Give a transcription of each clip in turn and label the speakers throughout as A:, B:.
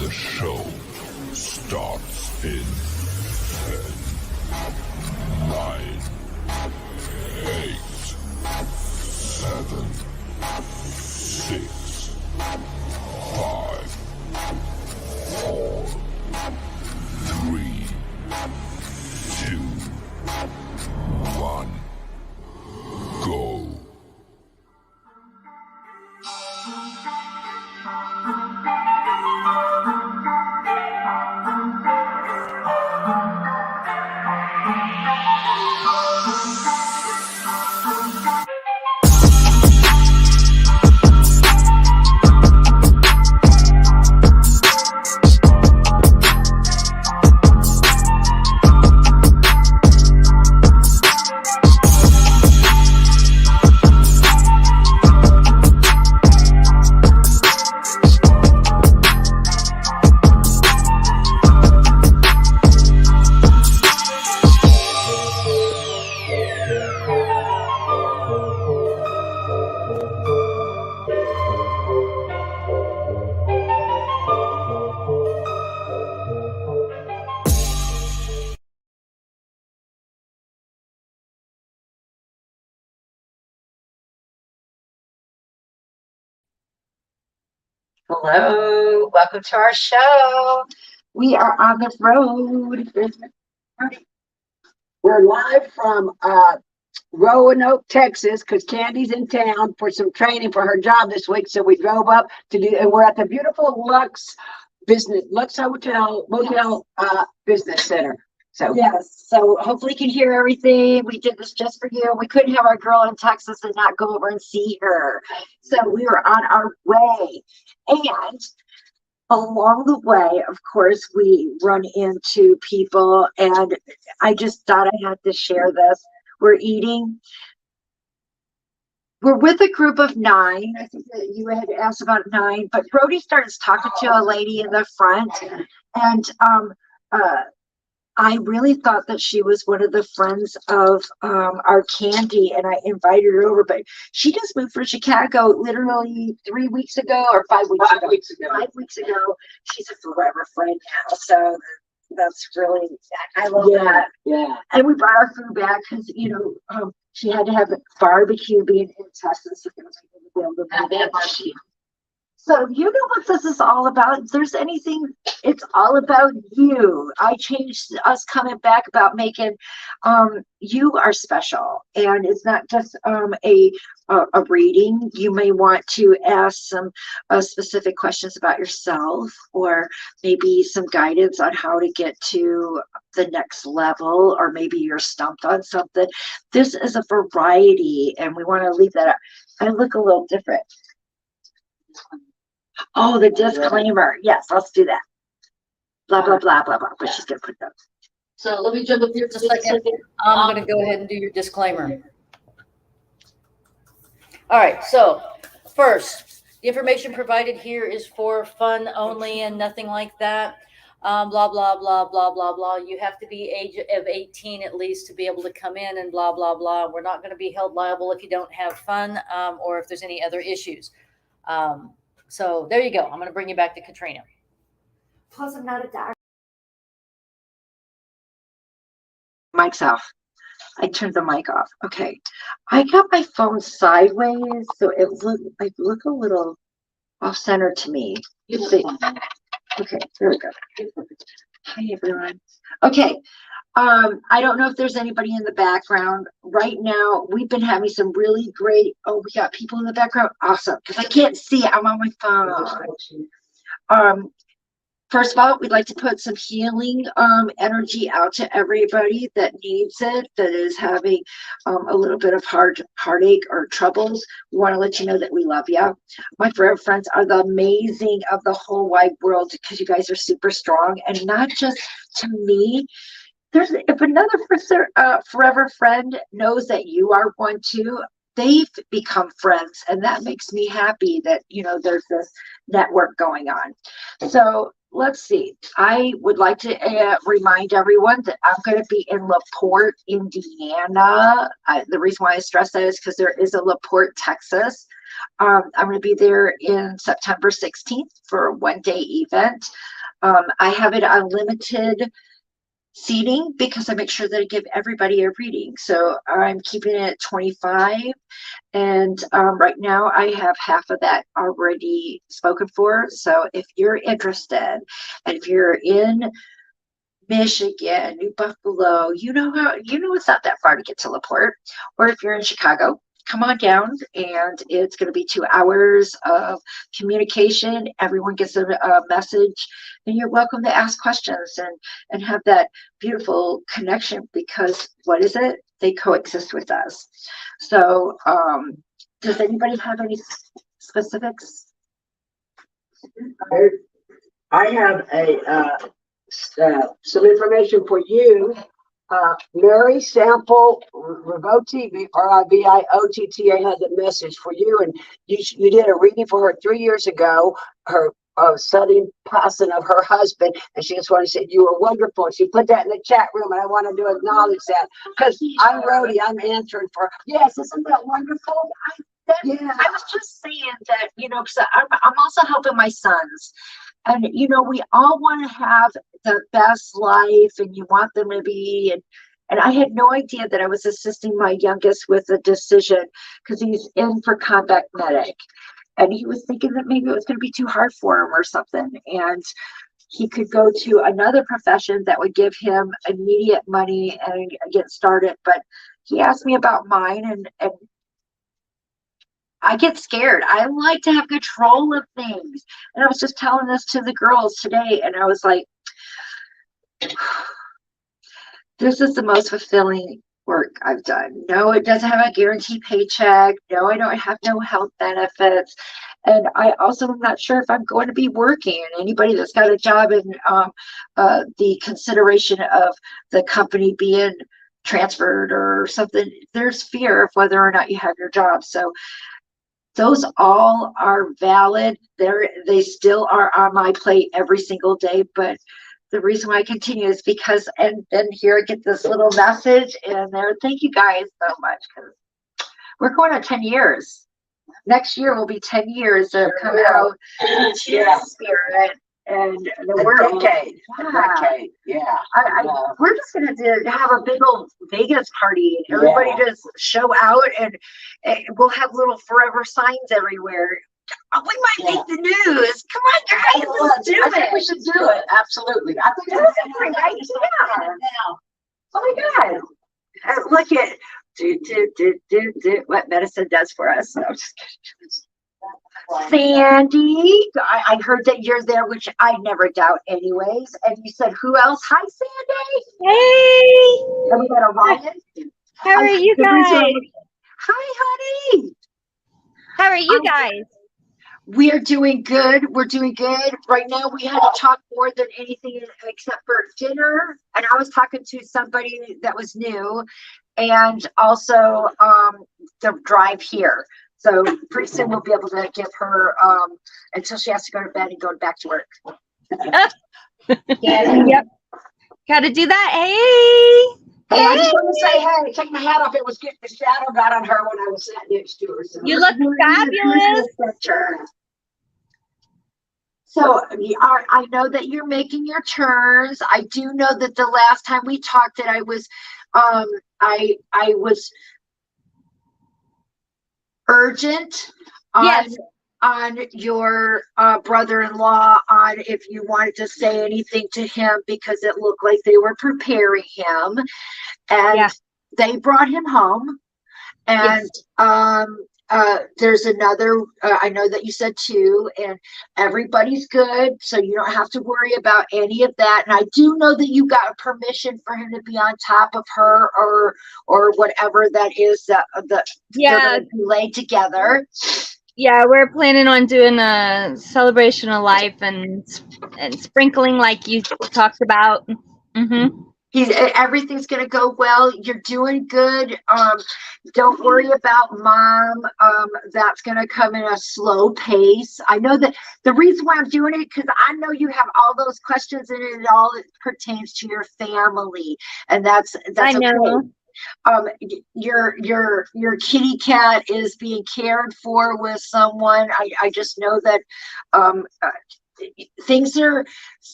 A: The show starts in 10, 9, 8, 7, 6, 5, 4, 3, 2, 1, go.
B: Hello, welcome to our show. We are on the road.
C: We're live from Roanoke, Texas, because Kandi's in town for some training for her job this week. So we drove up to do, and we're at the beautiful Lux Hotel Motel Business Center. So
B: Yes, so hopefully you can hear everything. We did this just for you. We couldn't have our girl in Texas and not go over and see her. So we were on our way. And along the way, of course, we run into people, and I just thought I had to share this. We're with a group of 9. I think that you had asked about 9, but Rody started talking to a lady in the front, and I really thought that she was one of the friends of our Kandi, and I invited her over, but she just moved from Chicago literally 3 weeks ago or 5 weeks ago.
C: 5 weeks ago.
B: 5 weeks ago. She's a forever friend now, so that's really, I love that.
C: Yeah.
B: And we brought our food back because, she had to have a barbecue being in Texas. So So you know what this is all about. If there's anything, it's all about you. I changed us coming back about making you are special. And it's not just a reading. You may want to ask some specific questions about yourself, or maybe some guidance on how to get to the next level, or maybe you're stumped on something. This is a variety, and we want to leave that up. I look a little different. Oh, the disclaimer. Yes, let's do that. Blah, blah, blah, blah, blah. But she's going to put that.
D: So let me jump up here just a second. I'm going to go ahead and do your disclaimer. All right. So first, the information provided here is for fun only and nothing like that. Blah, blah, blah, blah, blah, blah. You have to be age of 18 at least to be able to come in and blah, blah, blah. We're not going to be held liable if you don't have fun or if there's any other issues. So there you go. I'm going to bring you back to Katrina.
B: Plus, I'm not a doctor. Mic's off. I turned the mic off. Okay. I got my phone sideways, so it look a little off center to me. You see? Okay, there we go. Hi, everyone. Okay. I don't know if there's anybody in the background right now. We've been having some really great, we got people in the background. Awesome. Because I can't see it. I'm on my phone. First of all, we'd like to put some healing energy out to everybody that needs it, that is having a little bit of heartache or troubles. We want to let you know that we love you. My forever friends are the amazing of the whole wide world, because you guys are super strong, and not just to me. If another forever friend knows that you are one too, they've become friends, and that makes me happy that there's this network going on. So let's see. I would like to remind everyone that I'm going to be in LaPorte, Indiana. The reason why I stress that is because there is a LaPorte, Texas. I'm going to be there in September 16th for a one-day event. I have it unlimited seating because I make sure that I give everybody a reading. So I'm keeping it at 25. And right now I have half of that already spoken for. So if you're interested, and if you're in Michigan, New Buffalo, it's not that far to get to LaPorte. Or if you're in Chicago, come on down, and it's going to be 2 hours of communication. Everyone gets a message, and you're welcome to ask questions and have that beautiful connection, because what is it? They coexist with us. So does anybody have any specifics?
C: I have some information for you. Mary Sample Rivotti, Riviotta, has a message for you, and you did a reading for her 3 years ago. Her sudden passing of her husband, and she just wanted to say you were wonderful. She put that in the chat room, and I wanted to acknowledge that because I'm Rody. I'm answering for her. Yes, isn't that wonderful?
B: I was just saying that, because I'm also helping my sons. And, we all want to have the best life, and you want them to be. And I had no idea that I was assisting my youngest with a decision because he's in for combat medic. And he was thinking that maybe it was going to be too hard for him or something. And he could go to another profession that would give him immediate money and get started. But he asked me about mine, and I get scared. I like to have control of things. And I was just telling this to the girls today, and I was like, this is the most fulfilling work I've done. No, it doesn't have a guaranteed paycheck. No, I don't have no health benefits. And I also am not sure if I'm going to be working. And anybody that's got a job in the consideration of the company being transferred or something, there's fear of whether or not you have your job. So those all are valid. They still are on my plate every single day. But the reason why I continue is because, and then here I get this little message in there. Thank you guys so much, because we're going on 10 years. Next year will be 10 years of coming out into the spirit and the world.
C: Decade.
B: Yeah. We're just going to have a big old Vegas party. Everybody just show out, and we'll have little forever signs everywhere. Oh, we might make the news. Come on, guys, let's do it.
C: I think we should do it. Absolutely. I think
B: that's a great idea. Oh my God. Look at what medicine does for us. No, just kidding. Sandy, I heard that you're there, which I never doubt anyways. And you said, who else? Hi, Sandy.
E: Hey.
B: And we got a Ryan.
E: How are you guys?
B: Hi, honey.
E: How are you guys?
B: We're doing good. We're doing good. Right now, we had to talk more than anything except for dinner. And I was talking to somebody that was new, and also the drive here. So pretty soon we'll be able to give her until she has to go to bed and go back to work.
E: Yep. Got to do that. Hey.
C: Hey, I just want to say, hey, take my hat off. It was good. The shadow got on her when I was sat next to her. So.
E: You look fabulous.
B: So I know that you're making your turns. I do know that the last time we talked that I was urgent on your brother-in-law, on if you wanted to say anything to him, because it looked like they were preparing him, and they brought him home. And there's another, I know that you said 2, and everybody's good, so you don't have to worry about any of that. And I do know that you got permission for him to be on top of her, or whatever that is that they're going to be laid together.
E: Yeah, we're planning on doing a celebration of life and sprinkling like you talked about. Mm-hmm.
B: Everything's going to go well. You're doing good. Don't worry about mom. That's going to come in a slow pace. I know that the reason why I'm doing it, because I know you have all those questions, and it all pertains to your family, and that's
E: I know.
B: okay. Your kitty cat is being cared for with someone. I just know that things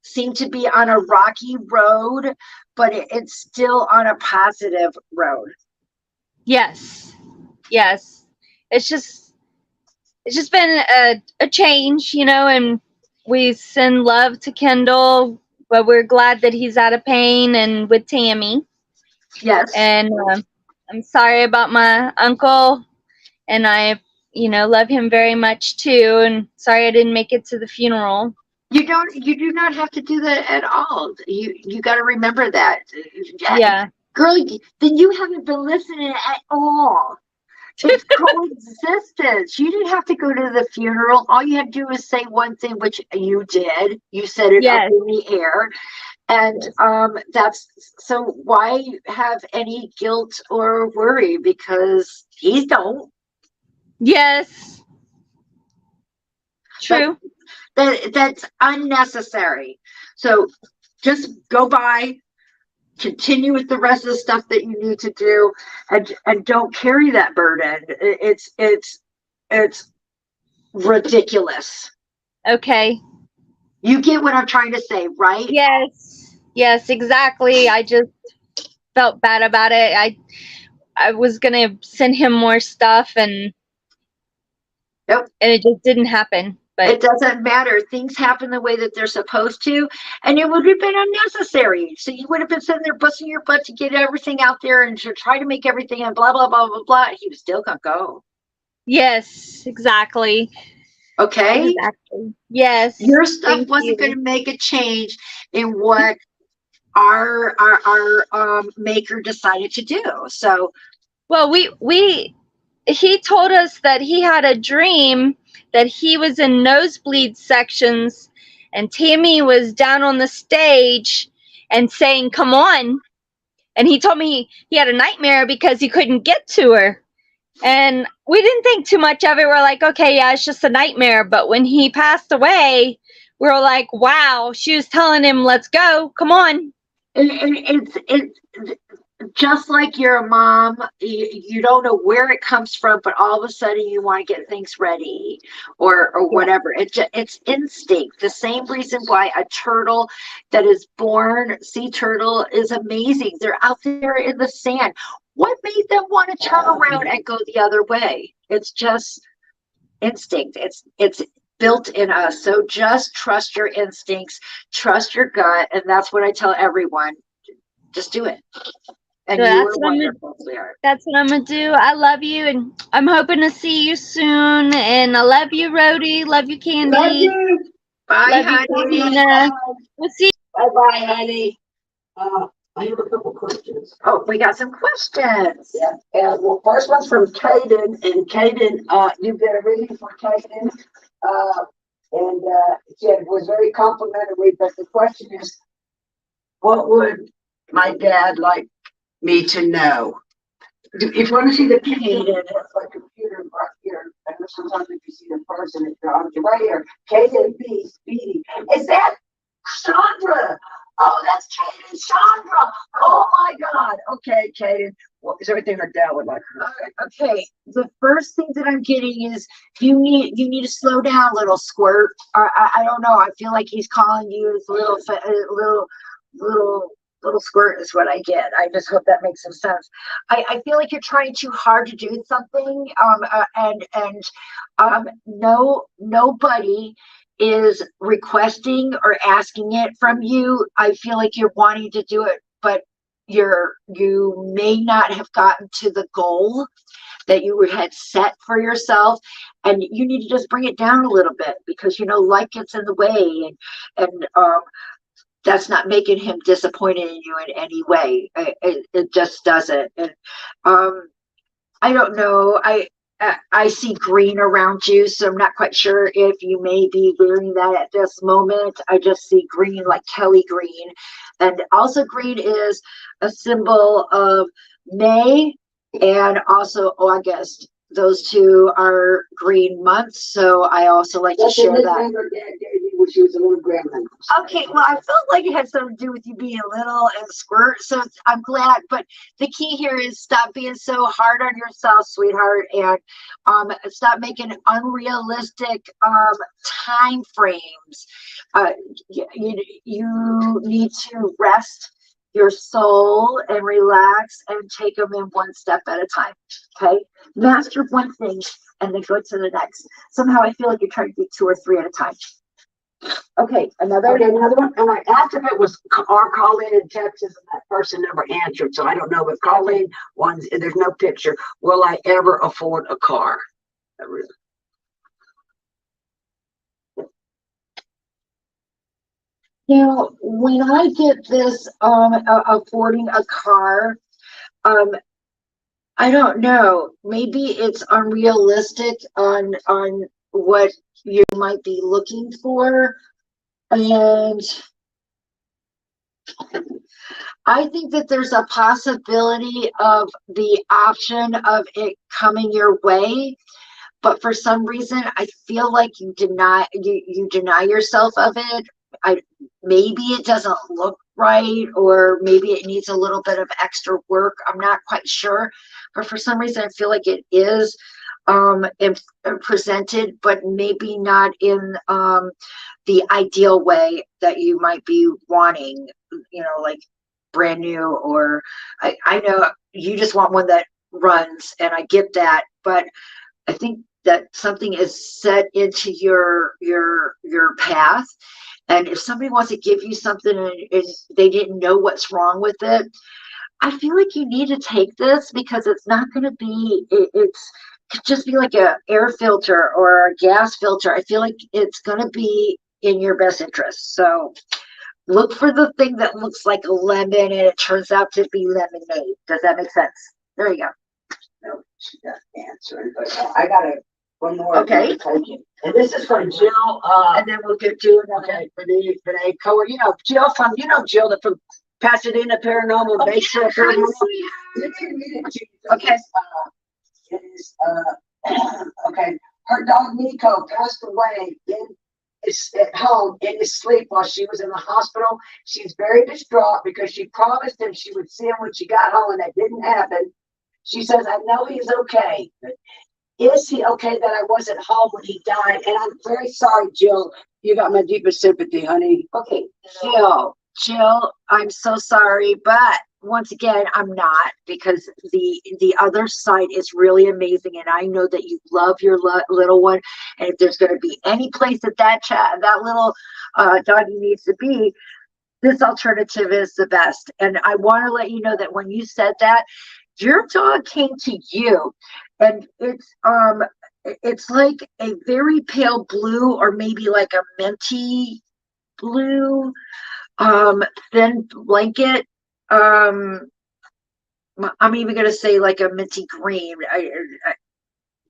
B: seem to be on a rocky road, but it's still on a positive road.
E: Yes. Yes. It's just been a change, and we send love to Kendall, but we're glad that he's out of pain and with Tammy.
B: Yes.
E: And I'm sorry about my uncle, and I, love him very much too. And sorry I didn't make it to the funeral.
B: You do not have to do that at all. You got to remember that.
E: Yeah.
B: Girl, then you haven't been listening at all. It's coexistence. You didn't have to go to the funeral. All you had to do was say one thing, which you did. You said it up
E: Yes.
B: in the air. And that's so why have any guilt or worry? Because he don't.
E: Yes. True.
B: That's unnecessary. So just go by, continue with the rest of the stuff that you need to do, and don't carry that burden. It's ridiculous.
E: Okay.
B: You get what I'm trying to say, right?
E: Yes, exactly. I just felt bad about it. I was gonna send him more stuff, and
B: Yep.
E: And it just didn't happen. But
B: it doesn't matter. Things happen the way that they're supposed to, and it would have been unnecessary. So you would have been sitting there busting your butt to get everything out there and to try to make everything and blah blah blah blah blah. He was still gonna go.
E: Yes, exactly.
B: Okay.
E: Exactly. Yes.
B: Your stuff wasn't going to make a change in what our maker decided to do. So,
E: well, he told us that he had a dream that he was in nosebleed sections and Tammy was down on the stage and saying, "Come on." And he told me he had a nightmare because he couldn't get to her. And we didn't think too much of it. We're like, okay, yeah, it's just a nightmare. But when he passed away, we were like, wow, she was telling him, let's go, come on.
B: It's just like you're a mom, you don't know where it comes from, but all of a sudden you want to get things ready or whatever. It's instinct. The same reason why a turtle that is born, sea turtle, is amazing. They're out there in the sand. What made them want to turn around and go the other way? It's just instinct. It's built in us. So just trust your instincts, trust your gut, and that's what I tell everyone. Just do it. And
E: So
B: you are wonderful, sweetheart.
E: That's what I'm gonna do. I love you, and I'm hoping to see you soon. And I love you, Rody. Love you, Kandi.
C: Love you.
B: Bye,
E: Love you,
B: honey.
E: Christina. We'll see.
C: Bye-bye, honey. I have a couple questions.
B: Oh, we got some questions.
C: Yeah. Well, first one's from Kaden, and Kaden, you did a reading for Kaden, and she was very complimentary. But the question is, what would my dad like me to know? If you want to see the Kaden, it's like computer right here. And sometimes if you see the person, it's right here. Kaden B. Speedy. Is that Chandra? Oh, that's Kaden, Chandra. Oh my God. Okay, Kaden. Well, is everything her dad would like her?
B: Okay. The first thing that I'm getting is you need to slow down, little squirt. I don't know. I feel like he's calling you as little squirt is what I get. I just hope that makes some sense. I feel like you're trying too hard to do something. Nobody is requesting or asking it from you. I feel like you're wanting to do it, but you may not have gotten to the goal that you had set for yourself, and you need to just bring it down a little bit because life gets in the way, and that's not making him disappointed in you in any way. It just doesn't. And I don't know. I see green around you, so I'm not quite sure if you may be wearing that at this moment. I just see green, like Kelly green. And also green is a symbol of May and also August. Those two are green months, so I also like to share that.
C: when she was a little gremlin.
B: Okay, well, I felt like it had something to do with you being little and squirt, so I'm glad. But the key here is stop being so hard on yourself, sweetheart, and stop making unrealistic time frames. You need to rest your soul and relax and take them in one step at a time. Okay, master one thing and then go to the next. Somehow I feel like you're trying to do 2 or 3 at a time. Okay, another
C: one. And I asked if it was our call in Texas, and that person never answered. So I don't know if call in ones, there's no picture. Will I ever afford a car?
B: Now, when I get this affording a car, I don't know. Maybe it's unrealistic on what you might be looking for. And I think that there's a possibility of the option of it coming your way, but for some reason I feel like you deny yourself of it. Maybe it doesn't look right, or maybe it needs a little bit of extra work. I'm not quite sure, but for some reason I feel like it is presented, but maybe not in the ideal way that you might be wanting, like brand new, or I know you just want one that runs, and I get that, but I think that something is set into your path. And if somebody wants to give you something and they didn't know what's wrong with it, I feel like you need to take this, because it's not going to be, it's could just be like a air filter or a gas filter. I feel like it's going to be in your best interest. So look for the thing that looks like a lemon and it turns out to be lemonade. Does that make sense? There you go.
C: No, she doesn't answer. But I got one more.
B: Okay.
C: And this is from Jill.
B: And then we'll get to another.
C: Okay, for the co, Jill from, Jill from Pasadena Paranormal, Bayshore Paranormal.
B: Okay.
C: Okay. Her dog Nico passed away at home in his sleep while she was in the hospital. She's very distraught because she promised him she would see him when she got home, and that didn't happen. She says, I know he's okay. Is he okay that I wasn't home when he died? And I'm very sorry, Jill. You got my deepest sympathy, honey.
B: Okay, Jill, I'm so sorry, but once again, I'm not, because the other side is really amazing, and I know that you love your little one, and if there's going to be any place that little doggy needs to be, this alternative is the best. And I want to let you know that when you said that, your dog came to you, and it's like a very pale blue, or maybe like a minty blue thin blanket. I'm even going to say like a minty green,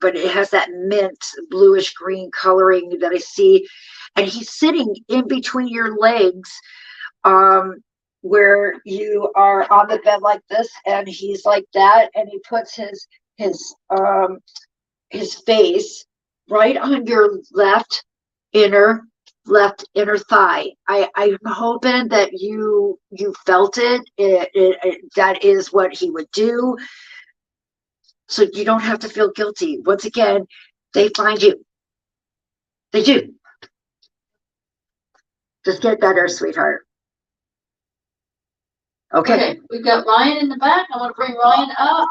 B: but it has that mint bluish green coloring that I see. And he's sitting in between your legs, where you are on the bed like this, and he's like that, and he puts his face right on your left inner thigh. I'm hoping that you felt it. That is what he would do, so you don't have to feel guilty. Once again, they find you. They do. Just get better, sweetheart. Okay.
D: We've got Ryan in the back. I want to bring Ryan up.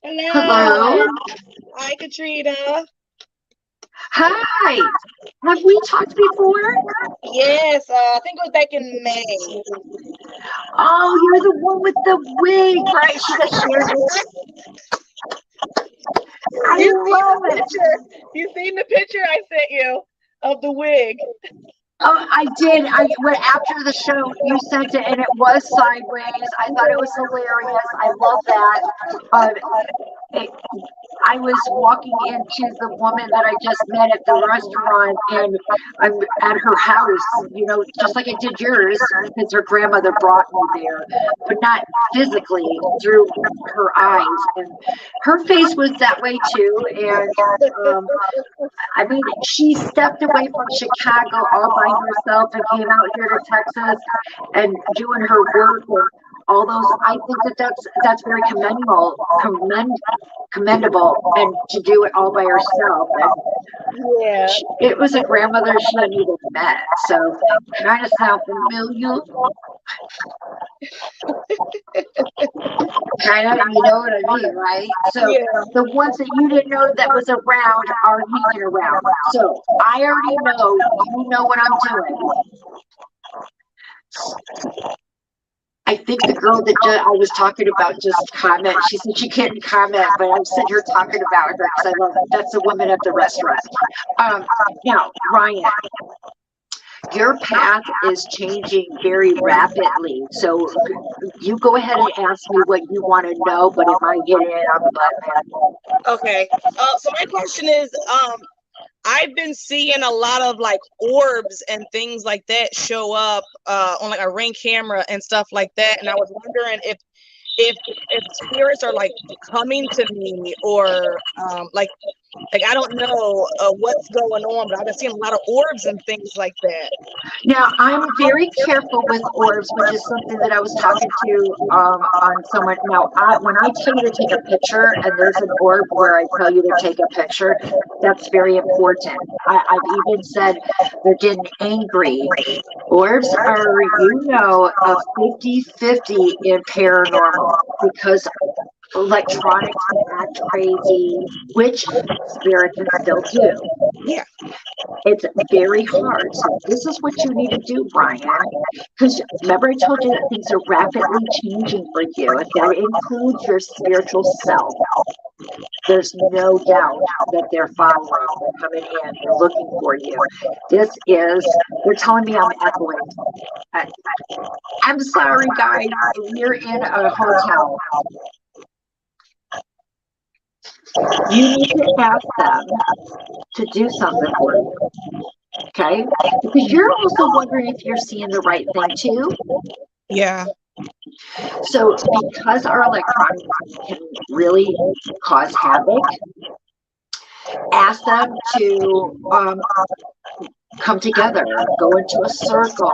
B: Hello.
F: Hi, Katrina.
B: Hi. Have we talked before?
F: Yes, I think it was back in May.
B: Oh, you're the one with the wig, right? Should I share this? I love it.
F: You seen the picture I sent you of the wig?
B: Oh, I did. I went after the show. You sent it, and it was sideways. I thought it was hilarious. I love that. I was walking into the woman that I just met at the restaurant, and I'm at her house, you know, just like I did yours, because her grandmother brought me there, but not physically, through her eyes. And her face was that way too. And I mean, she stepped away from Chicago all by herself and came out here to Texas and doing her work with all those. I think that's very commendable, and to do it all by herself.
F: Yeah.
B: It was a grandmother she hadn't even met, so kind of sound familiar. Kind of, you know what I mean, right? So
F: Yeah.
B: the ones that you didn't know that was around are hanging around. So I already know you know what I'm doing. I think the girl that I was talking about just comment. She said she can't comment, but I'm sitting here talking about her because I love it. That's the woman at the restaurant. Now, Ryan, your path is changing very rapidly. So you go ahead and ask me what you want to know, but if I get it, I'm glad.
F: Okay. So my question is, I've been seeing a lot of like orbs and things like that show up on like a Ring camera and stuff like that, and I was wondering if spirits are like coming to me, or like I don't know what's going on, but I've been seeing a lot of orbs and things like that.
B: Now, I'm very careful with orbs, which is something that I was talking to on someone. Now, when I tell you to take a picture and there's an orb where I tell you to take a picture, that's very important. I've even said they're getting angry. Orbs are, you know, a 50-50 in paranormal, because electronics can act crazy, which spirit can still do.
F: Yeah.
B: It's very hard. So this is what you need to do, Brian. Because remember I told you that things are rapidly changing for you. If that includes your spiritual self, there's no doubt that they're following, they're coming in, they're looking for you. They're telling me I'm echoing. I'm sorry, guys. You're in a hotel. You need to ask them to do something for you. Okay? Because you're also wondering if you're seeing the right thing too.
F: Yeah.
B: So because our electronics can really cause havoc, ask them to come together, go into a circle.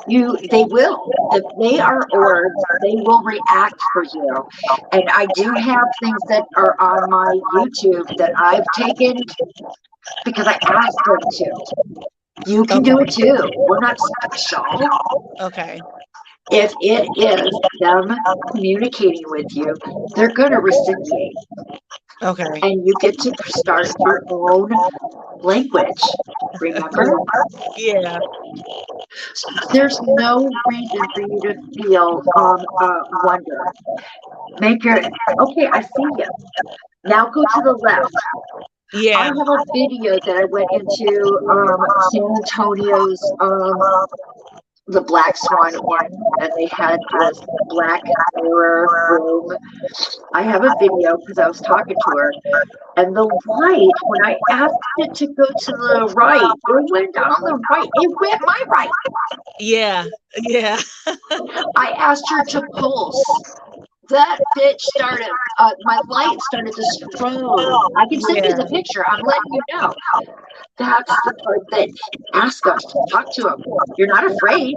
B: They will. If they are orbs, they will react for you. And I do have things that are on my YouTube that I've taken because I asked them to. You can do it too. We're not special.
F: Okay.
B: If it is them communicating with you, they're going to reciprocate.
F: Okay.
B: And you get to start your own language. Remember?
F: Yeah.
B: There's no reason for you to feel wonder. Okay, I see you. Now go to the left.
F: Yeah.
B: I have a video that I went into San Antonio's the Black Swan Inn, and they had this black mirror room. I have a video because I was talking to her, and the light, when I asked it to go to the right, it went down the right. It went my right.
F: Yeah. Yeah.
B: I asked her to pulse. That bitch started, my light started to strobe. I can send you the picture. I'm letting you know. That's the part that ask them, talk to them. You're not afraid.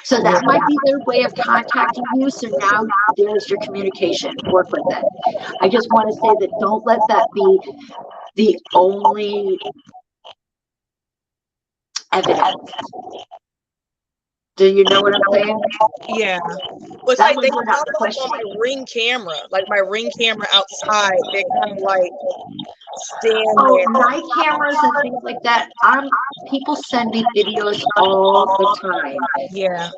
B: So that might be their way of contacting you. So now there's your communication. Work with it. I just want to say that don't let that be the only evidence. Do you know what I'm saying?
F: Yeah. Well, it's
B: That
F: like they
B: was not
F: pop
B: the
F: up
B: question.
F: on my Ring camera, like my Ring camera outside. They kind of like stand
B: Oh,
F: there.
B: night cameras and things like that. People send me videos all the time.
F: Yeah.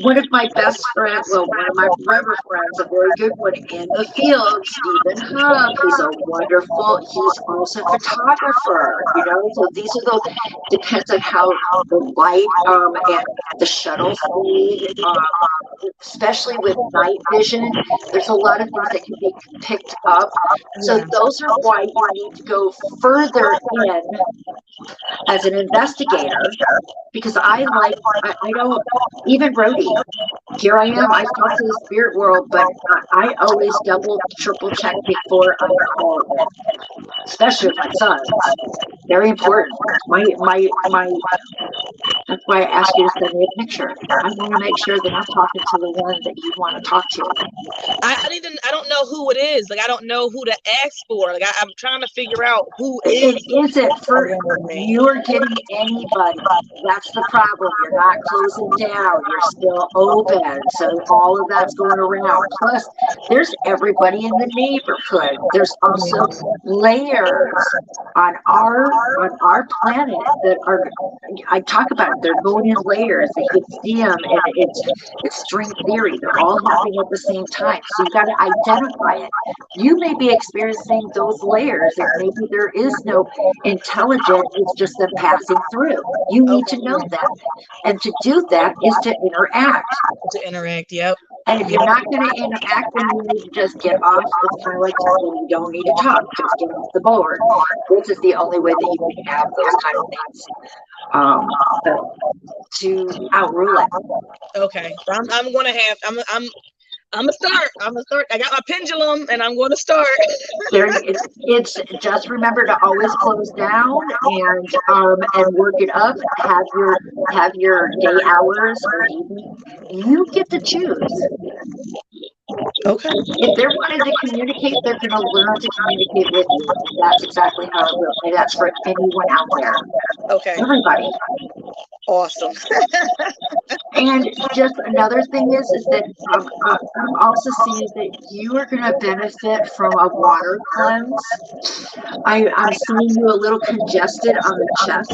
B: One of my best friends, well, one of my forever friends, a very good one in the field, Stephen Hub, he's a wonderful, he's also a photographer, you know, so these are depends on how the light and the shuttle speed especially with night vision, there's a lot of things that can be picked up. So
F: Yeah.
B: those are why you need to go further in as an investigator, because I don't, even Rody, here I am, I've talked to the spirit world, but I always double, triple check before I call it, especially with my sons. Very important. That's why I asked you to send me a picture. I want to make sure that I'm talking to the one that you want to talk to.
F: I don't know who it is. Like, I don't know who to ask for. Like, I'm trying to figure out who
B: It
F: is
B: isn't for
F: around me.
B: you're getting anybody. That's the problem. You're not closing down. You're still open. So all of that's going around. Plus, there's everybody in the neighborhood. There's also layers on our planet that are. I talk about it. They're going in layers. You can see them, and it's string theory. They're all happening at the same time. So you got to identify it. You may be experiencing those layers, and maybe there is no intelligent, it's just them passing through. You need to know that. And to do that is to interact.
F: Yep.
B: And if you're not going to interact, then you need to just get off. It's kind of like you don't need to talk, just get off the board. This is the only way that you can have those kind of things to outrule it.
F: Okay. I'm gonna have I'm gonna start. I got my pendulum, and I'm gonna start.
B: It's just remember to always close down and work it up. Have your day hours or evening. You get to choose.
F: Okay.
B: If they're wanting to communicate, they're going to learn to communicate with you. That's exactly how it will. And that's for anyone out there.
F: Okay.
B: Everybody.
F: Awesome.
B: And just another thing is that I'm also seeing that you are going to benefit from a water cleanse. I'm seeing you a little congested on the chest,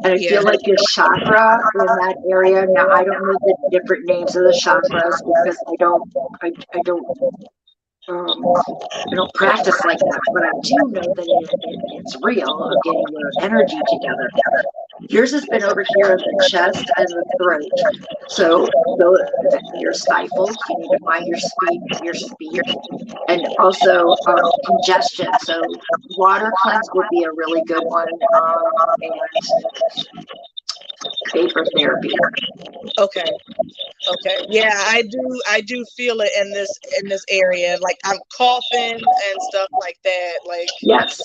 B: and I feel like your chakra in that area. Now I don't know the different names of the chakras because I don't practice like that, but I do know that it's real of getting your energy together. Yours has been over here in the chest and the throat. So you're stifled. You need to find your speed, and also congestion. So water cleanse would be a really good one, and vapor therapy.
F: Okay. Yeah, I do feel it in this area. Like, I'm coughing and stuff like that. Like,
B: yes.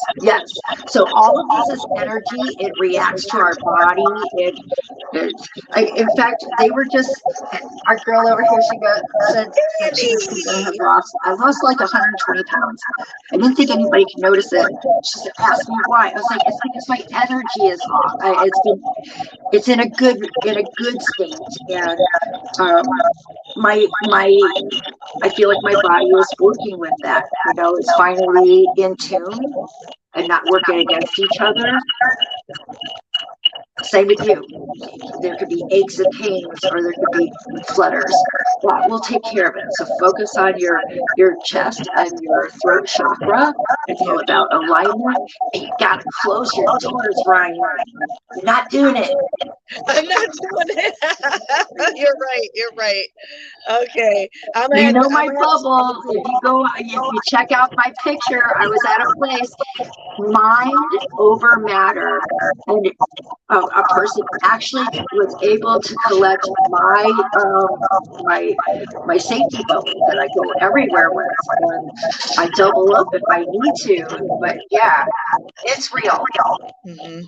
B: So all of this is energy. It reacts to our body. In fact, they were just our girl over here. She said that she was going to have lost. I lost like 120 pounds. I didn't think anybody could notice it. She asked me why. I was like, it's because my energy is off. It's in a good state, and I feel like my body is working with that. It's finally in tune and not working against each other. Same with you. There could be aches and pains, or there could be flutters. That will take care of it. So focus on your chest and your throat chakra. It's all about alignment. And you gotta close your doors, Ryan. You're not doing it.
F: I'm not doing it. You're right. Okay.
B: My bubble. If you check out my picture, I was at a place, mind over matter, and a person actually was able to collect my safety bubble that I go everywhere with, and I double up if I need to. But yeah, it's real.
F: Mm-hmm.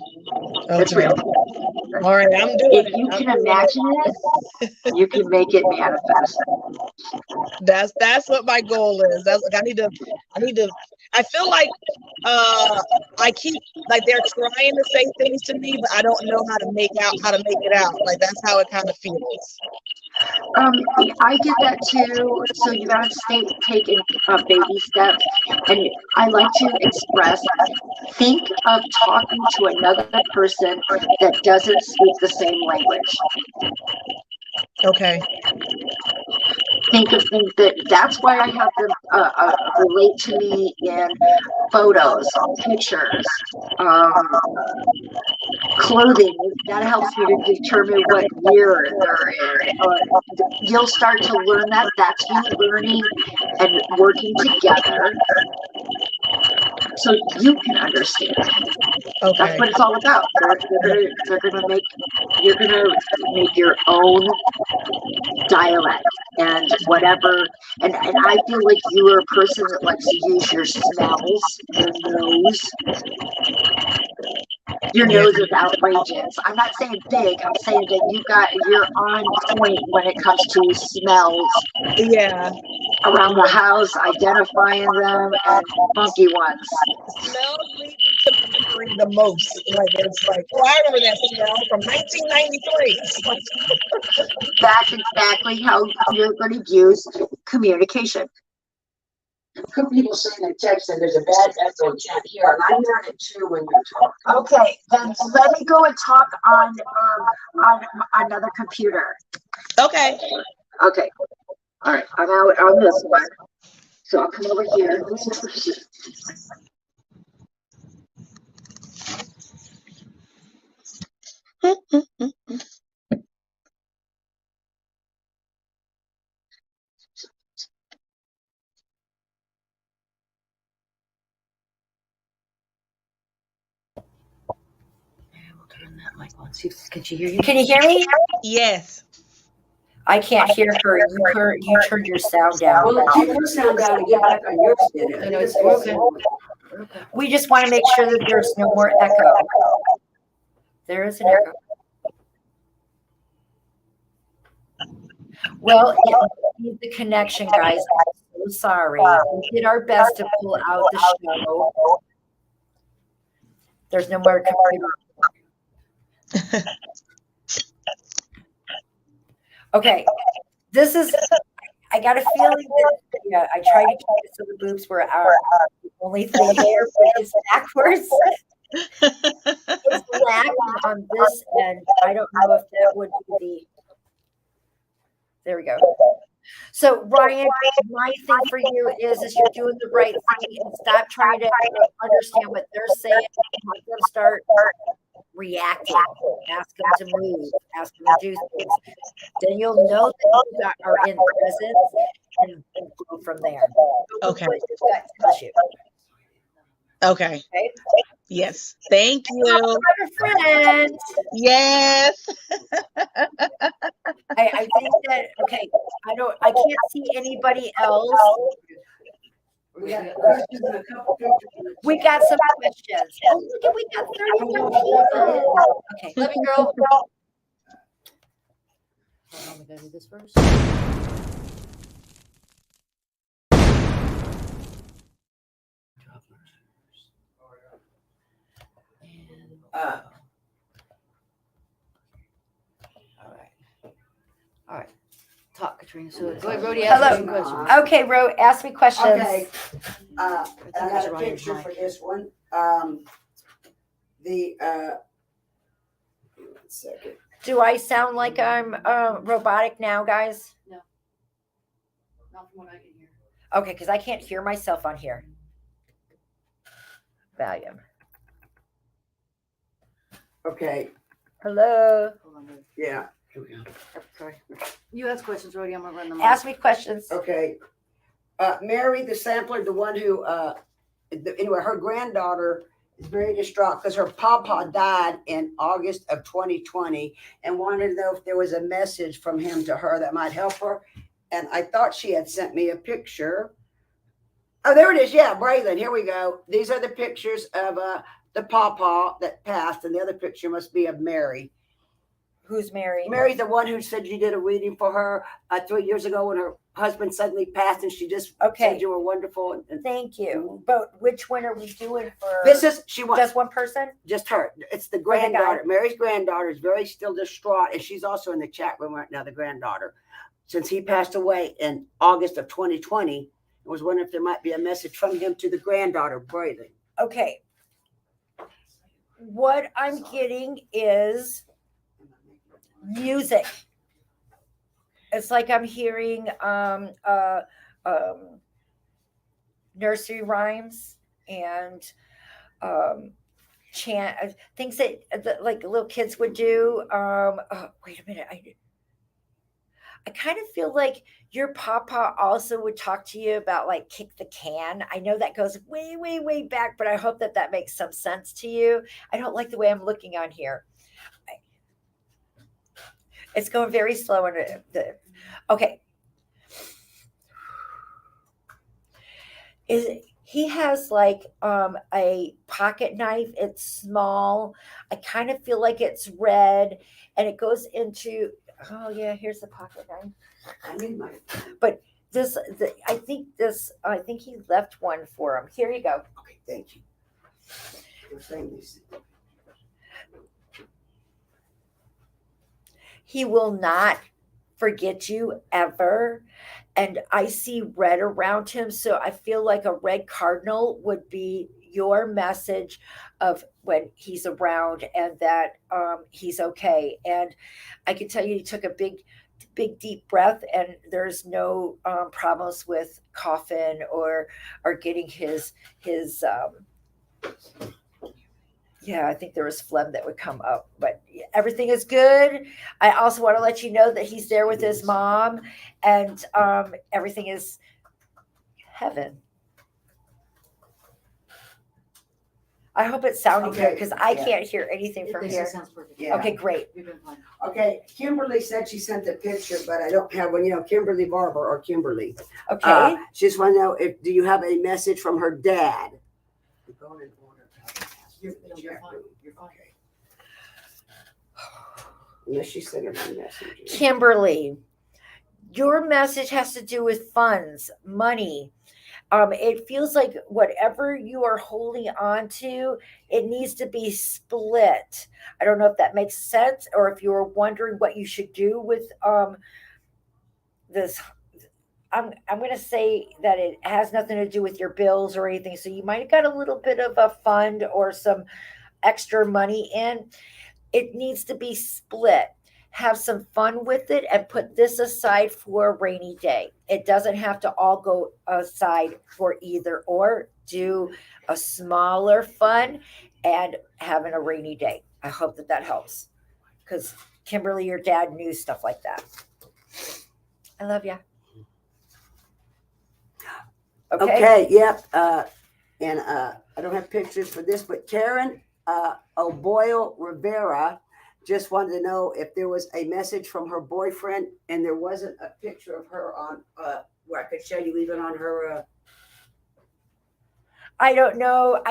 B: It's real.
F: All right, I'm doing it.
B: If you can imagine it, you can make it manifest.
F: That's what my goal is. That's like I need to. I feel like I keep like they're trying to say things to me, but I don't know how to make it out. Like, that's how it kind of feels.
B: I get that too. So you gotta take baby steps, and I like to express. Think of talking to another person that doesn't speak the same language.
F: Okay.
B: Think of things that's why I have them relate to me in photos, pictures, clothing, that helps me to determine what year they're in. You'll start to learn that. That's you learning and working together so you can understand. That's
F: Okay.
B: what it's all about. They're gonna make, you're gonna make your own dialect and whatever. And I feel like you are a person that likes to use your smells, your nose. Your
F: Yeah.
B: nose is outrageous. I'm not saying big. I'm saying that you're on point when it comes to smells
F: Yeah.
B: around the house, identifying them, and funky ones.
F: Smells lead me to memory the most. Like it's like, oh, I remember that smell from 1993. It's like,
B: That's exactly how you're going to use communication.
C: Some people say in the text that there's a bad echo and can't hear, and I'm hearing it too when you talk.
B: Okay, then let me go and talk on another computer.
F: okay.
B: Okay, all right, I'm out on this one, so I'll come over here.
D: We'll turn that mic on. See if can she hear you? Can you hear me?
F: Yes.
D: I can't hear her. You turned your sound down.
C: Well, keep your sound down and get back on yours.
D: I know it's okay. We just want to make sure that there's no more echo. There is an echo. Well, it needs the connection, guys. I'm so sorry. We did our best to pull out the show. There's no more computer. Okay, this is. I got a feeling that I tried to keep it so the boobs were our only thing here, but it's backwards. It's lagging on this end. I don't know if that would be the. There we go. So Ryan, my thing for you is you're doing the right thing and stop trying to understand what they're saying. Let them start reacting. Ask them to move. Ask them to do things. Then you'll know that you are in presence and go from there.
F: Okay.
B: That tells you.
F: Okay.
B: Okay.
F: Yes. Thank you.
B: My friend.
F: Yes.
B: I think that okay. I can't see anybody else. We got some questions. Oh, look, we got 31 people. Okay, love you, girl.
D: Oh, we gotta do this first. All right. Talk, Katrina. So go ahead, Rody. Ask me questions.
B: Okay, Ro, ask me questions.
C: Okay. I got a picture for this one. One second.
B: Do I sound like I'm robotic now, guys?
D: No. Not from what I can hear.
B: Okay, because I can't hear myself on here. Volume.
C: Okay.
B: Hello.
D: Hold on, Rody.
C: Yeah.
B: Sorry.
D: You ask questions, Rody. I'm gonna run the mic.
B: Ask me questions.
C: Okay. Mary, the sampler, the one who, anyway, her granddaughter is very distraught because her papa died in August of 2020 and wanted to know if there was a message from him to her that might help her. And I thought she had sent me a picture. Oh, there it is. Yeah, Braylon. Here we go. These are the pictures of the papa that passed, and the other picture must be of Mary.
B: Who's Mary?
C: Mary's the one who said you did a reading for her 3 years ago when her husband suddenly passed, and she just said you were wonderful. And
B: Thank you. But which one are we doing for?
C: this is she wants
B: just one person.
C: just her. It's the
B: the
C: granddaughter. Mary's granddaughter is very still distraught, and she's also in the chat room right now. The granddaughter, since he passed away in August of 2020, I was wondering if there might be a message from him to the granddaughter, Braylon.
B: Okay. What I'm getting is music. It's like I'm hearing nursery rhymes and chant things that like little kids would do. Oh, wait a minute. I kind of feel like your papa also would talk to you about like kick the can. I know that goes way, way, way back, but I hope that that makes some sense to you. I don't like the way I'm looking on here. It's going very slow. Okay. He has like a pocket knife. It's small. I kind of feel like it's red, and it goes into. Oh yeah, here's the pocket knife.
C: I need my.
B: But I think he left one for him. Here you go.
C: Okay, thank you. You're saying this.
B: He will not forget you ever. And I see red around him. So I feel like a red cardinal would be your message of when he's around and that he's okay. And I can tell you, he took a big, deep breath, and there's no problems with coughing or getting his yeah, I think there was phlegm that would come up, but everything is good. I also want to let you know that he's there with his mom, and everything is heaven. I hope it's sounding good, because I can't hear anything from here.
D: Sounds perfect.
C: Yeah.
B: Okay, great.
D: You've been fine.
C: Okay, Kimberly said she sent the picture, but I don't have one. You know, Kimberly Barber or Kimberly.
B: Okay.
C: She just want to know do you have a message from her dad? We're going in order.
D: You're fine. You're fine.
C: Unless she sent her my message.
B: Kimberly, your message has to do with funds, money. It feels like whatever you are holding on to, it needs to be split. I don't know if that makes sense, or if you were wondering what you should do with this. I'm going to say that it has nothing to do with your bills or anything. So you might have got a little bit of a fund or some extra money in. It needs to be split. Have some fun with it and put this aside for a rainy day. It doesn't have to all go aside for either or. Do a smaller fun and having a rainy day. I hope that that helps, because Kimberly, your dad knew stuff like that. I love you.
C: Okay, yep. And I don't have pictures for this, but Karyn O'Boyle Rivera just wanted to know if there was a message from her boyfriend, and there wasn't a picture of her on where I could show you even on her.
B: I don't know.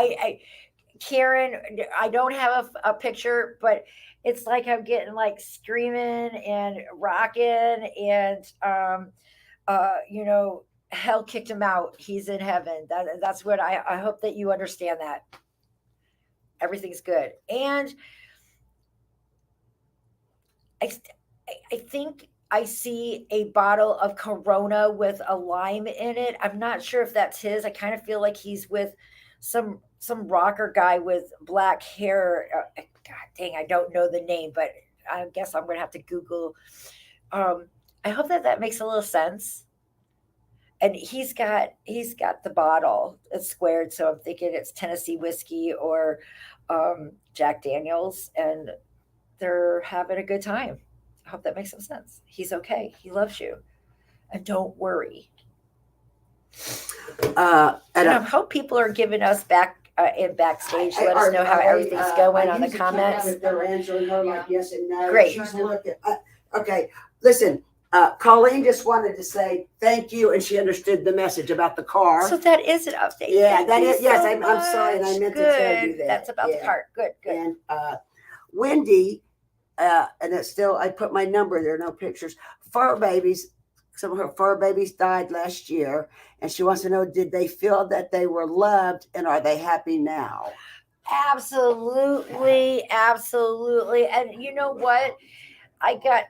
B: Karyn, I don't have a picture, but it's like I'm getting like screaming and rocking, and you know, hell kicked him out. He's in heaven. That's what I hope that you understand that. Everything's good. And I think I see a bottle of Corona with a lime in it. I'm not sure if that's his. I kind of feel like he's with some rocker guy with black hair. God dang, I don't know the name, but I guess I'm gonna have to Google. I hope that makes a little sense. And he's got the bottle. It's squared, so I'm thinking it's Tennessee whiskey or Jack Daniels, and they're having a good time. I hope that makes some sense. He's okay. He loves you, and don't worry. And I hope people are giving us back in backstage. Let us know how everything's going on the comments.
C: If they're answering her like yes and no.
B: Great.
C: She's looking. Okay, listen. Colleen just wanted to say thank you, and she understood the message about the car.
B: So that is an update.
C: Yeah,
B: Thank
C: that
B: you
C: is. Yes,
B: so
C: I'm sorry, and I meant
B: much.
C: to tell you that.
B: That's about the
C: Yeah.
B: car. Good.
C: And Wendy, and it's still, I put my number there, no pictures. Fur babies, some of her fur babies died last year, and she wants to know, did they feel that they were loved, and are they happy now?
B: Absolutely. And you know what? I got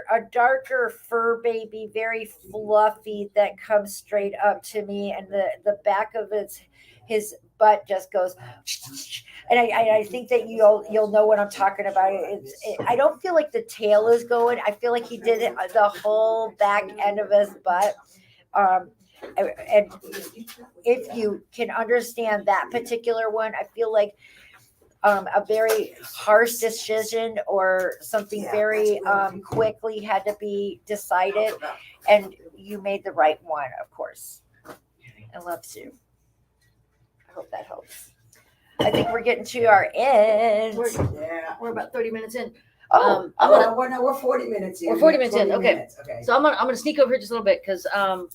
B: a darker fur baby, very fluffy, that comes straight up to me, and the back of his butt just goes, and I think that you'll know what I'm talking about. I don't feel like the tail is going. I feel like he did it the whole back end of his butt. And if you can understand that particular one, I feel like a very harsh decision or something very quickly had to be decided, and you made the right one, of course. I love Sue. I hope that helps. I think we're getting to our end.
D: We're about 30 minutes in.
B: Oh,
D: I'm gonna,
C: we're 40 minutes in.
D: We're 40 minutes in,
C: 20
D: okay.
C: minutes, okay.
D: so I'm gonna sneak over here just a little bit because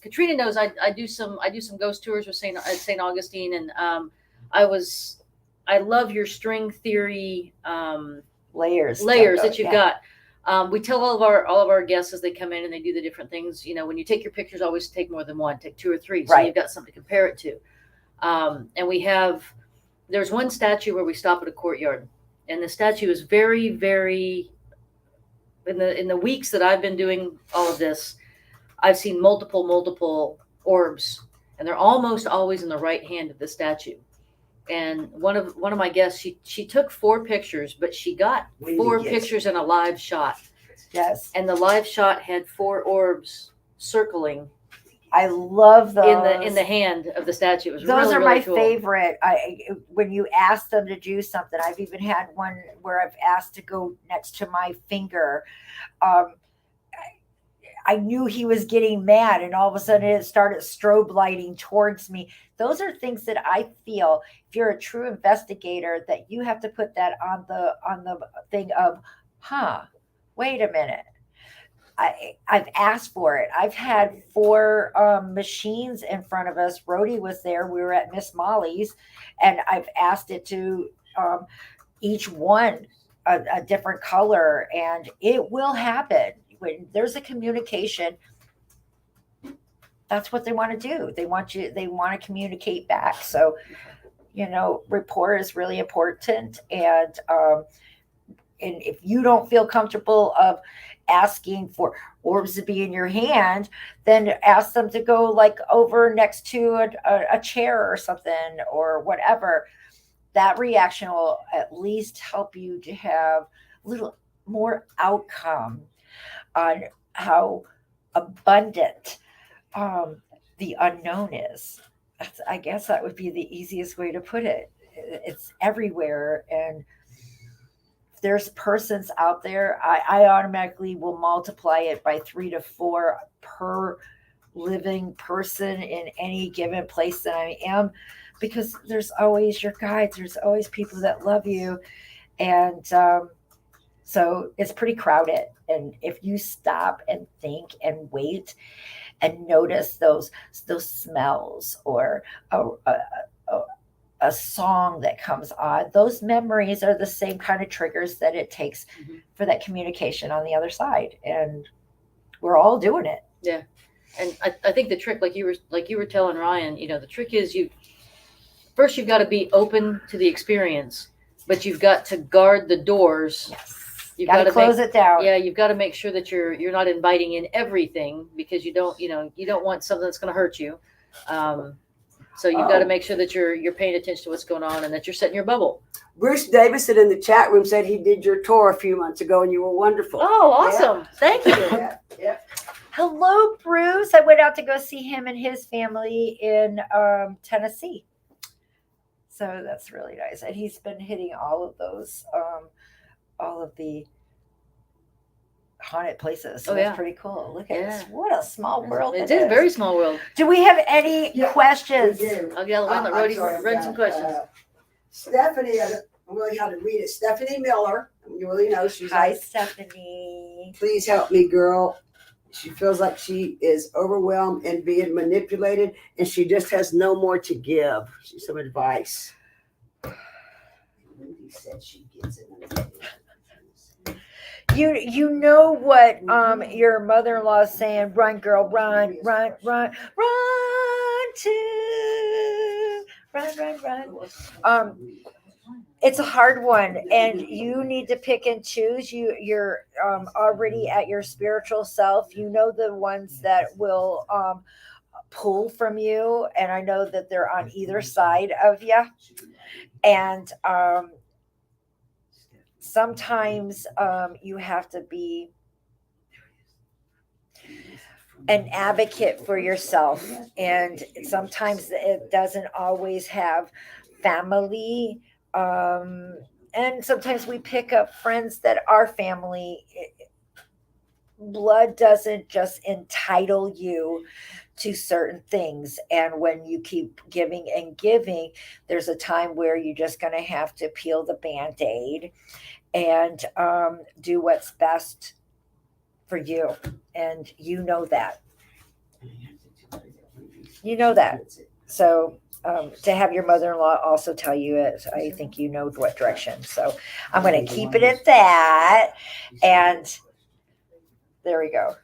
D: Katrina knows I do some ghost tours with St. Augustine, and I love your string theory
B: layers
D: that you've
B: yeah.
D: got. We tell all of our guests as they come in and they do the different things. You know, when you take your pictures, always take more than one, take 2 or 3, so
B: Right.
D: you've got something to compare it to. And there's one statue where we stop at a courtyard, and the statue is very, very. In the weeks that I've been doing all of this, I've seen multiple orbs, and they're almost always in the right hand of the statue. And one of my guests, she took 4 pictures, but she got 4 pictures in a live shot.
B: Yes.
D: And the live shot had 4 orbs circling
B: I love those.
D: in the hand of the statue. It was
B: Those
D: really,
B: are
D: really
B: my
D: cool.
B: favorite. When you ask them to do something, I've even had one where I've asked to go next to my finger. I knew he was getting mad, and all of a sudden it started strobe lighting towards me. Those are things that I feel, if you're a true investigator, that you have to put that on the thing of, wait a minute. I've asked for it. I've had 4 machines in front of us. Rody was there. We were at Miss Molly's, and I've asked it to each one a different color, and it will happen. When there's a communication, that's what they want to do. They want to communicate back. So, rapport is really important. And if you don't feel comfortable of asking for orbs to be in your hand, then ask them to go like over next to a chair or something or whatever. That reaction will at least help you to have a little more outcome on how abundant the unknown is. I guess that would be the easiest way to put it. It's everywhere, and if there's persons out there, I automatically will multiply it by 3 to 4 per living person in any given place that I am, because there's always your guides, there's always people that love you, and so it's pretty crowded. And if you stop and think and wait and notice those smells or a song that comes on, those memories are the same kind of triggers that it takes for that communication on the other side. And we're all doing it.
D: Yeah. And I think the trick, like you were telling Ryan, the trick is you've got to be open to the experience, but you've got to guard the doors.
B: Yes.
D: You've
B: got to close it down.
D: Yeah, you've got to make sure that you're not inviting in everything, because you don't want something that's going to hurt you. So you've got to make sure that you're paying attention to what's going on and that you're setting your bubble.
C: Bruce Davison in the chat room said he did your tour a few months ago and you were wonderful.
D: Oh, awesome. Yeah. Thank you.
C: Yeah.
B: Hello, Bruce. I went out to go see him and his family in Tennessee. So that's really nice. And he's been hitting all of those, all of the haunted places. So that's pretty cool. Look at this. What a small world
D: it is. Very small world.
B: Do we have any questions?
D: I'll get let Rody run some questions.
C: Stephanie, I don't really how to read it. Stephanie Miller. You really know she's
B: Hi,
C: like,
B: Stephanie.
C: please help me, girl. She feels like she is overwhelmed and being manipulated, and she just has no more to give. She's some advice. He said she gets it.
B: You know what your mother-in-law is saying, run girl, run it's a hard one, and you need to pick and choose. You're already at your spiritual self. You know the ones that will pull from you, and I know that they're on either side of you, and sometimes you have to be an advocate for yourself, and sometimes it doesn't always have family and sometimes we pick up friends that are family. Blood doesn't just entitle you to certain things. And when you keep giving and giving, there's a time where you're just going to have to peel the Band-Aid and do what's best for you. And you know that. You know that. So to have your mother-in-law also tell you it, I think you know what direction. So I'm going to keep it at that. And there we go.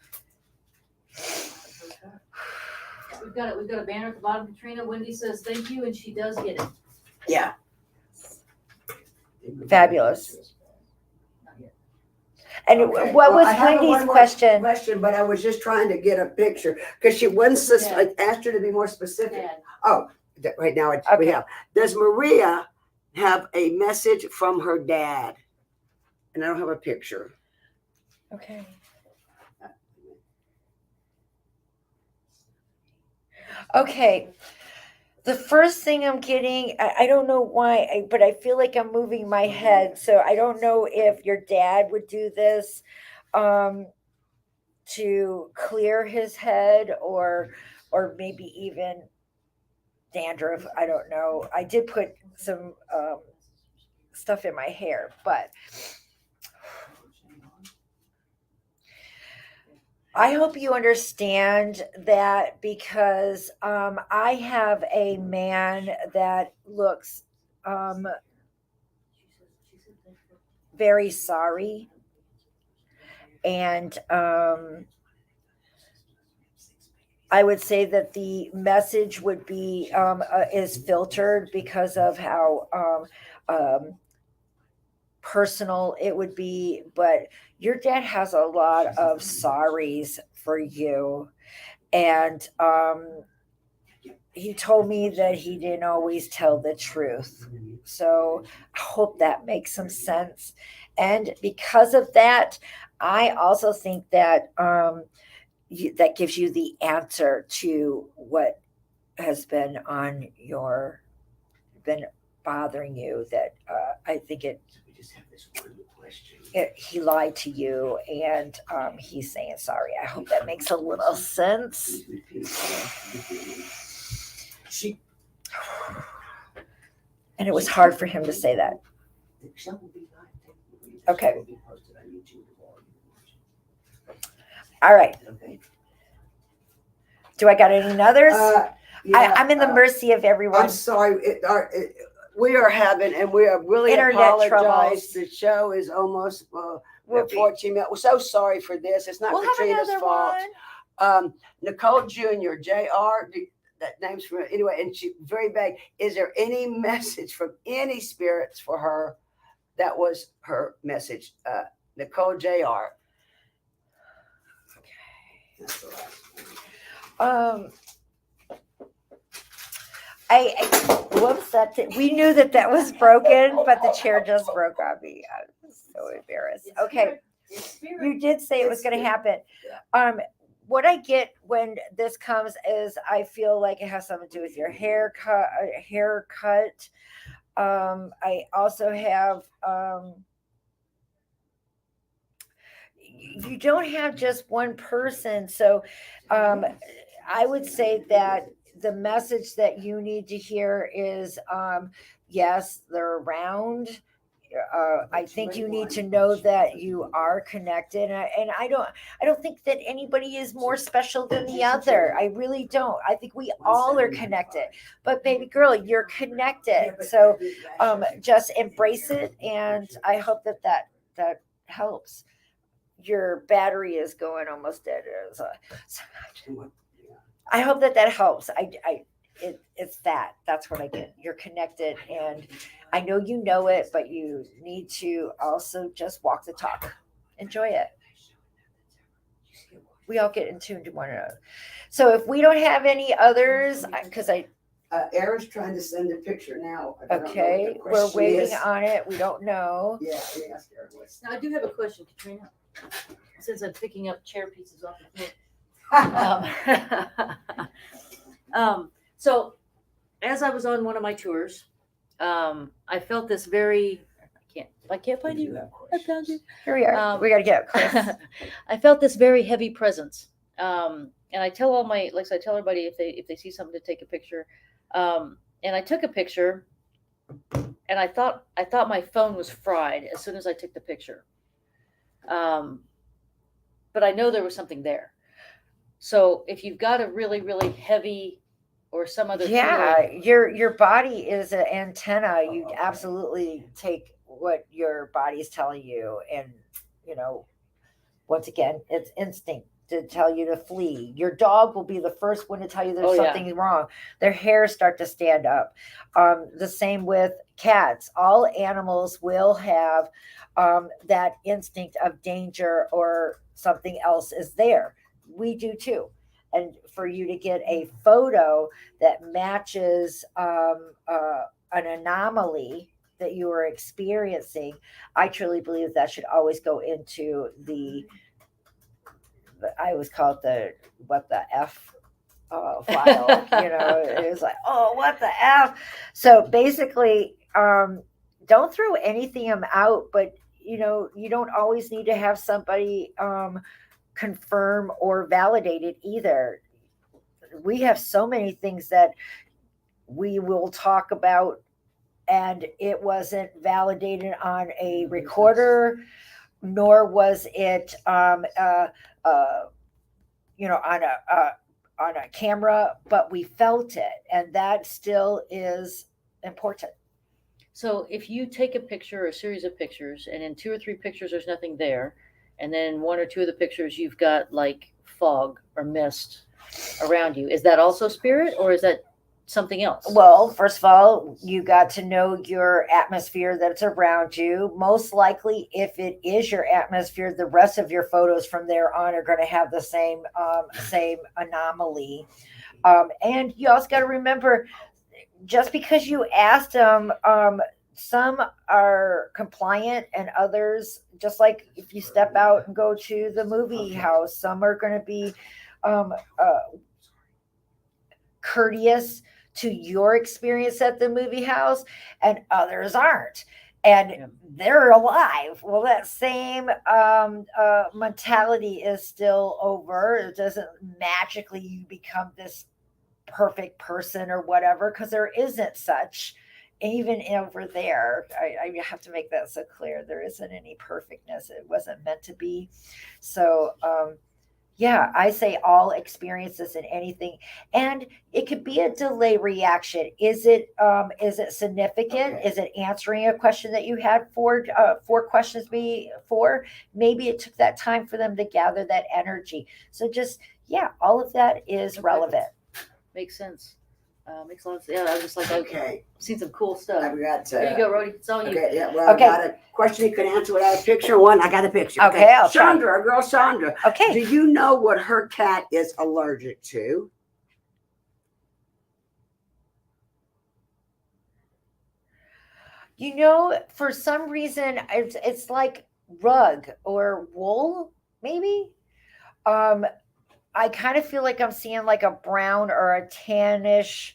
D: We've got a banner at the bottom. Katrina, Wendy says thank you, and she does get it.
C: Yeah.
B: Fabulous. And
C: Okay.
B: what
C: Well, I
B: was
C: have one
B: Wendy's
C: more
B: question?
C: But I was just trying to get a picture because she once I asked her to be more specific.
D: Dad.
C: Oh, right now we have. Does Maria have a message from her dad? And I don't have a picture.
B: Okay. Okay. The first thing I'm getting, I don't know why, but I feel like I'm moving my head. So I don't know if your dad would do this to clear his head or maybe even dandruff. I don't know. I did put some stuff in my hair, but I hope you understand that because I have a man that looks very sorry. And I would say that the message would be is filtered because of how personal it would be, but your dad has a lot of sorries for you. And he told me that he didn't always tell the truth. So I hope that makes some sense. And because of that, I also think that that gives you the answer to what has been been bothering you. That I think he lied to you, and he's saying sorry. I hope that makes a little sense. And it was hard for him to say that. Okay. All right. Do I got any others? I'm in the mercy of everyone.
C: I'm sorry. We are having, and we are really
B: Internet
C: apologize.
B: troubles.
C: The show is almost
B: We'll be-
C: 14 minutes. We're so sorry for this. It's not
B: We'll have
C: Katrina's
B: another
C: fault.
B: one.
C: Nicole Jr., JR, that name's for anyway, and she very vague. Is there any message from any spirits for her? That was her message. Nicole JR.
B: Whoops, we knew that was broken, but the chair just broke on me. I was so embarrassed. Okay. You did say it was going to happen. What I get when this comes is I feel like it has something to do with your haircut. I also have, you don't have just one person. So I would say that the message that you need to hear is, yes, they're around. I think you need to know that you are connected, and I don't think that anybody is more special than the other. I really don't. I think we all are connected. But baby girl, you're connected. So just embrace it, and I hope that helps. Your battery is going almost dead. I hope that helps. That's what I get. You're connected, and I know you know it, but you need to also just walk the talk. Enjoy it. We all get in tune to one another. So if we don't have any others, because
C: Aaron's trying to send a picture now.
B: Okay, we're waiting on it. We don't know.
C: Yeah, we asked Aaron.
D: Now I do have a question, Katrina. Since I'm picking up chair pieces off the floor. So as I was on one of my tours, I felt this very, I I can't find you. I found you.
B: Here we are. We got to get Chris.
D: I felt this very heavy presence. And I tell I tell everybody if they see something to take a picture. And I took a picture, and I thought my phone was fried as soon as I took the picture. But I know there was something there. So if you've got a really, really heavy or some other feeling,
B: your body is an antenna. You absolutely take what your body's telling you, and once again, it's instinct to tell you to flee. Your dog will be the first one to tell you there's something wrong. Their hairs start to stand up. The same with cats. All animals will have that instinct of danger or something else is there. We do too. And for you to get a photo that matches an anomaly that you are experiencing, I truly believe that should always go into I always call it what the F file. It was like, oh, what the F. So basically, don't throw anything out, but you don't always need to have somebody confirm or validate it either. We have so many things that we will talk about, and it wasn't validated on a recorder, nor was it on a camera, but we felt it, and that still is important.
D: So if you take a picture or a series of pictures, and in 2 or 3 pictures there's nothing there, and then 1 or 2 of the pictures you've got like fog or mist around you, is that also spirit, or is that something else?
B: Well, first of all, you got to know your atmosphere that's around you. Most likely, if it is your atmosphere, the rest of your photos from there on are going to have the same anomaly. And you also got to remember, just because you asked them, some are compliant and others, just like if you step out and go to the movie house, some are going to be courteous to your experience at the movie house, and others aren't, and they're alive. Well, that same mentality is still over. It doesn't magically you become this perfect person or whatever, because there isn't such. Even over there, I have to make that so clear. There isn't any perfectness. It wasn't meant to be. So I say all experiences in anything, and it could be a delay reaction. Is it significant? Okay. Is it answering a question that you had 4 questions before? Maybe it took that time for them to gather that energy. So just all of that is relevant.
D: Makes sense. Makes a lot of sense. Yeah, I was just like, I've seen some cool stuff.
C: I got
D: There you go, Rody. It's all you.
C: Okay, I got a question you could answer without a picture. One, I got a picture.
B: Okay, I'll
C: Chandra, our girl Chandra.
B: Okay.
C: Do you know what her cat is allergic to?
B: For some reason, it's like rug or wool, maybe. I kind of feel like I'm seeing like a brown or a tannish.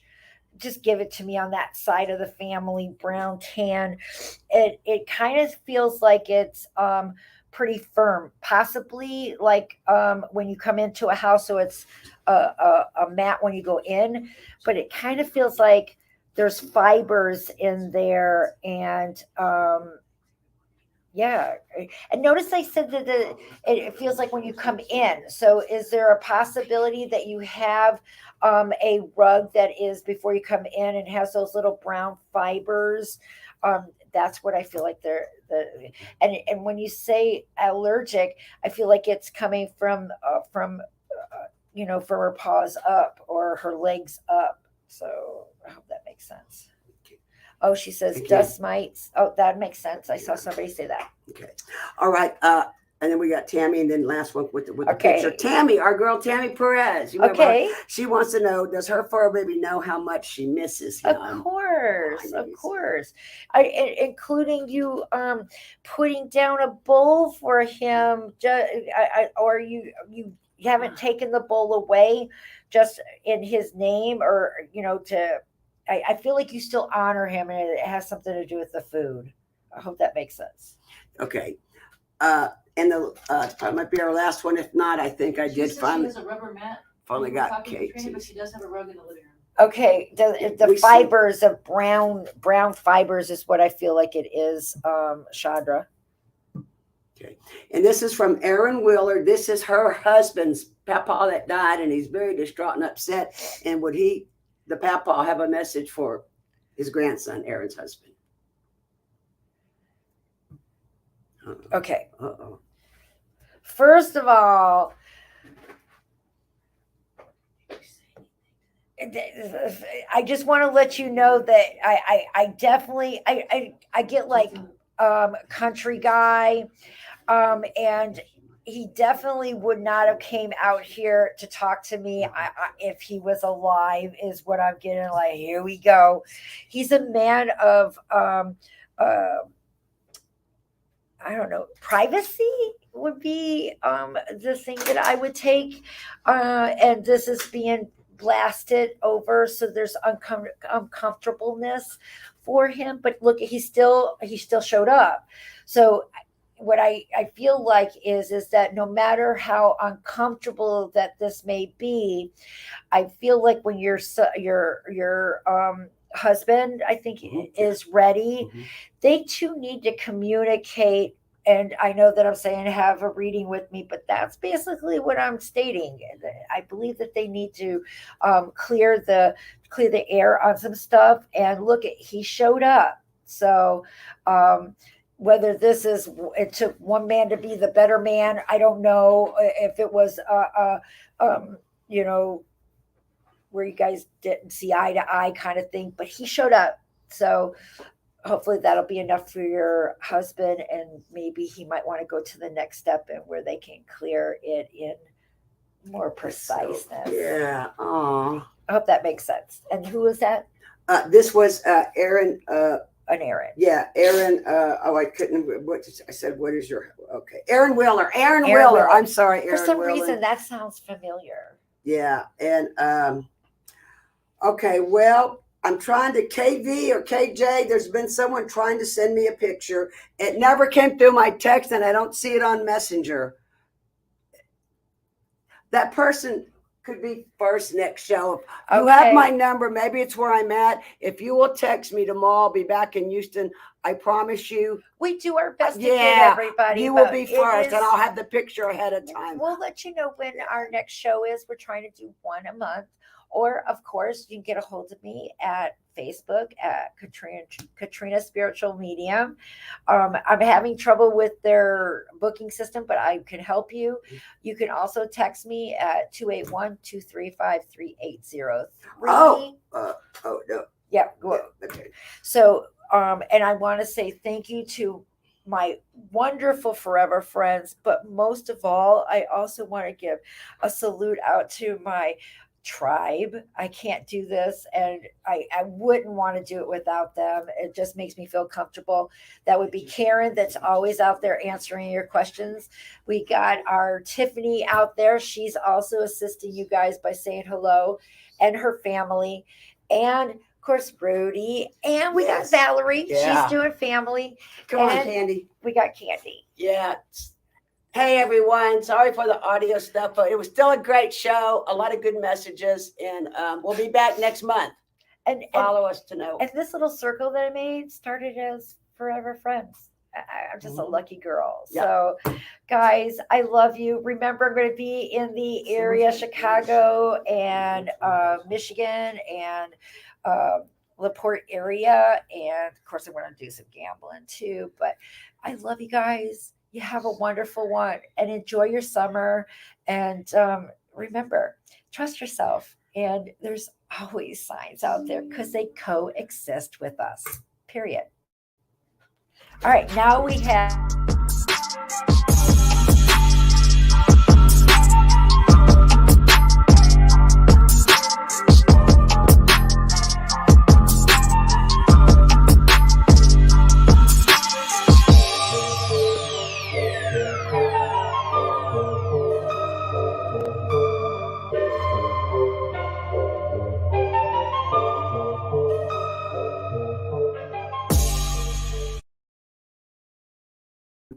B: Just give it to me on that side of the family, brown tan. It kind of feels like it's pretty firm, possibly like when you come into a house, so it's a mat when you go in, but it kind of feels like there's fibers in there, and and notice I said that it feels like when you come in. So is there a possibility that you have a rug that is before you come in and has those little brown fibers? That's what I feel like and when you say allergic, I feel like it's coming from her paws up or her legs up. So I hope that makes sense. Oh, she says dust mites. Oh, that makes sense. I saw somebody say that.
C: Okay. All right. And then we got Tammy, and then last one with the picture. Tammy, our girl Tammy Perez. She wants to know, does her fur baby know how much she misses him?
B: Of course. Including you putting down a bowl for him, or you haven't taken the bowl away just in his name, or I feel like you still honor him, and it has something to do with the food. I hope that makes sense.
C: Okay. And the probably might be our last one. If not, I think I
D: She
C: did
D: says she
C: finally
D: has a rubber mat.
C: finally
D: We were
C: got
D: talking to Katrina, but
C: Kate's.
D: she does have a rug in the living room.
B: Okay, the
C: We see-
B: fibers of brown fibers is what I feel like it is, Chandra.
C: Okay. And this is from Erin Wheeler. This is her husband's papa that died, and he's very distraught and upset. And would the papa, have a message for his grandson, Erin's husband?
B: Okay.
C: Uh-oh.
B: First of all, I just want to let you know that I definitely I get like country guy, and he definitely would not have came out here to talk to me if he was alive, is what I'm getting. Like, here we go. He's a man of I don't know, privacy would be the thing that I would take, and this is being blasted over, so there's uncomfortableness for him. But look, he still showed up. So what I feel like is that no matter how uncomfortable that this may be, I feel like when your husband, I think, is ready, they too need to communicate. And I know that I'm saying have a reading with me, but that's basically what I'm stating. I believe that they need to clear the air on some stuff. And look, he showed up. So whether it took one man to be the better man, I don't know if it was where you guys didn't see eye to eye kind of thing, but he showed up. So hopefully that'll be enough for your husband, and maybe he might want to go to the next step and where they can clear it in more preciseness.
C: Yeah. Oh.
B: I hope that makes sense. And who was that?
C: This was Erin.
B: An Erin.
C: Yeah, Erin. I couldn't. I said, what is your? Okay, Erin Wheeler. Erin Wheeler. I'm sorry, Erin.
B: For some
C: Wheeler.
B: reason, that sounds familiar.
C: Yeah, and okay, well, I'm trying to KV or KJ. There's been someone trying to send me a picture. It never came through my text, and I don't see it on Messenger. That person could be first next show. You have my number. Maybe it's where I'm at. If you will text me tomorrow, I'll be back in Houston. I promise you.
B: We do our best to get everybody.
C: You will be first, and I'll have the picture ahead of time.
B: We'll let you know when our next show is. We're trying to do one a month. Or, of course, you can get a hold of me at Facebook at Katrina Spiritual Medium. I'm having trouble with their booking system, but I can help you. You can also text me at 281-235-3803.
C: Oh, no.
B: Yeah.
C: Okay.
B: So, and I want to say thank you to my wonderful forever friends, but most of all, I also want to give a salute out to my tribe. I can't do this, and I wouldn't want to do it without them. It just makes me feel comfortable. That would be Karyn, that's always out there answering your questions. We got our Tiffany out there. She's also assisting you guys by saying hello, and her family, and of course Rody, and we got Valorie.
C: Yeah.
B: She's doing family.
C: Come on,
B: And
C: Kandi.
B: we got Kandi.
C: Yeah. Hey, everyone. Sorry for the audio stuff, but it was still a great show. A lot of good messages, and we'll be back next month.
B: And
C: follow us to know.
B: And this little circle that I made started as Forever Friends. I'm just a lucky girl. Yeah. So, guys, I love you. Remember, I'm going to be in the area, Chicago and Michigan and LaPorte area. And, of course, I want to do some gambling, too. But I love you guys. You have a wonderful one, and enjoy your summer. And remember, trust yourself. And there's always signs out there because they coexist with us, period. All right, now we have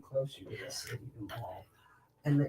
G: closer to the city involved. And